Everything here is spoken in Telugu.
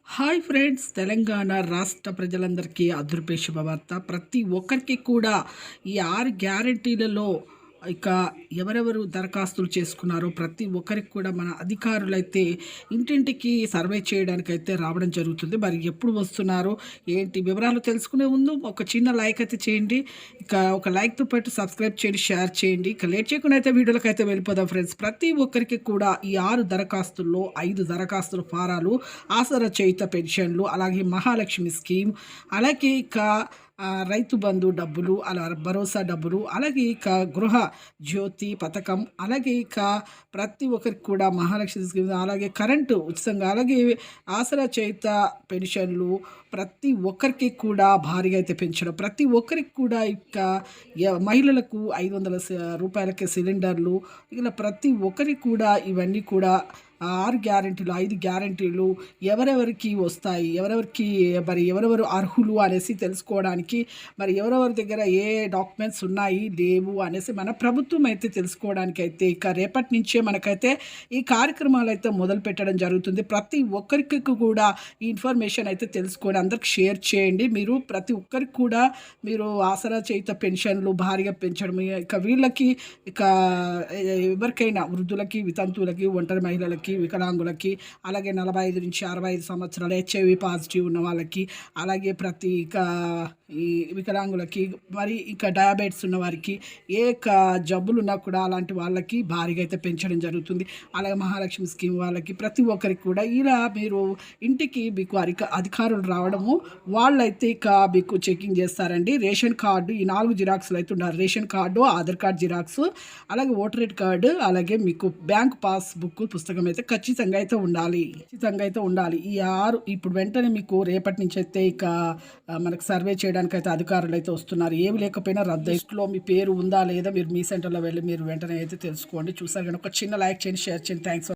హాయ్ ఫ్రెండ్స్, తెలంగాణ రాష్ట్ర ప్రజలందరికీ అదృపే శుభవార్త. ప్రతి ఒక్కరికి కూడా ఈ 6 గ్యారంటీలలో ఇక ఎవరెవరు దరఖాస్తులు చేసుకున్నారో ప్రతి ఒక్కరికి కూడా మన అధికారులైతే ఇంటింటికి సర్వే చేయడానికైతే రావడం జరుగుతుంది. మరి ఎప్పుడు వస్తున్నారో ఏంటి వివరాలు తెలుసుకునే ముందు ఒక చిన్న లైక్ అయితే చేయండి. ఇక ఒక లైక్తో పాటు సబ్స్క్రైబ్ చేయండి, షేర్ చేయండి. ఇక లేట్ చేయకుండా అయితే వీడియోలకు అయితే వెళ్ళిపోదాం ఫ్రెండ్స్. ప్రతి ఒక్కరికి కూడా ఈ 6 దరఖాస్తుల్లో 5 దరఖాస్తుల ఫారాలు, ఆసరా చేయుత పెన్షన్లు, అలాగే మహాలక్ష్మి స్కీమ్, అలాగే ఇక రైతు బంధు డబ్బులు, అలా భరోసా డబ్బులు, అలాగే ఇక గృహ జ్యోతి పథకం, అలాగే ఇక ప్రతి ఒక్కరికి కూడా మహాలక్ష్మి స్కీమ్, అలాగే కరెంటు ఉచితంగా, అలాగే ఆసరా చేయుత పెన్షన్లు ప్రతి ఒక్కరికి కూడా భారీగా అయితే పెంచడం, ప్రతి ఒక్కరికి కూడా ఇక మహిళలకు 500 రూపాయలకే సిలిండర్లు, ఇలా ప్రతి ఒక్కరికి కూడా ఇవన్నీ కూడా 6 గ్యారెంటీలు 5 గ్యారెంటీలు ఎవరెవరికి వస్తాయి, ఎవరెవరు అర్హులు అనేసి తెలుసుకోవడానికి, మరి ఎవరెవరి దగ్గర ఏ డాక్యుమెంట్స్ ఉన్నాయి లేవు అనేసి మన ప్రభుత్వం అయితే తెలుసుకోవడానికి అయితే ఇక రేపటి నుంచే మనకైతే ఈ కార్యక్రమాలు అయితే మొదలు పెట్టడం జరుగుతుంది. ప్రతి ఒక్కరికి కూడా ఈ ఇన్ఫర్మేషన్ అయితే తెలుసుకొని అందరికి షేర్ చేయండి. మీరు ప్రతి ఒక్కరికి కూడా మీరు ఆసరా చేయుత పెన్షన్లు భారీగా పెంచడం, ఇక వీళ్ళకి ఇక ఎవరికైనా వృద్ధులకి, వితంతువులకి, ఒంటరి మహిళలకి, వికలాంగులకి, అలాగే 45 నుంచి 65 సంవత్సరాలు హెచ్ఐవి పాజిటివ్ ఉన్న వాళ్ళకి, అలాగే ప్రతి ఇక ఈ వికలాంగులకి, మరి ఇంకా డయాబెటిస్ ఉన్న వారికి, ఏ జబ్బులు ఉన్నా కూడా అలాంటి వాళ్ళకి భారీగా అయితే పెంచడం జరుగుతుంది. అలాగే మహాలక్ష్మి స్కీమ్ వాళ్ళకి ప్రతి ఒక్కరికి కూడా ఇలా మీరు ఇంటికి మీకు అధికారులు రావడము, వాళ్ళైతే ఇక మీకు చెకింగ్ చేస్తారండి. రేషన్ కార్డు, ఈ 4 జిరాక్స్లు అయితే ఉండాలి. Ration card, Aadhaar card xerox, అలాగే ఓటర్ ఐడి కార్డు, అలాగే మీకు బ్యాంక్ పాస్బుక్ పుస్తకం అయితే ఖచ్చితంగా అయితే ఉండాలి. ఈ 6 ఇప్పుడు వెంటనే మీకు రేపటి నుంచి అయితే ఇక మనకు సర్వే చేయడానికి అయితే అధికారులు అయితే వస్తున్నారు. ఏమి లేకపోయినా రద్దులో మీ పేరు ఉందా లేదా మీరు మీ సెంటర్లో వెళ్ళి మీరు వెంటనే అయితే తెలుసుకోండి. చూసారు కానీ ఒక చిన్న లైక్ చేయండి, షేర్ చేయండి. థ్యాంక్స్.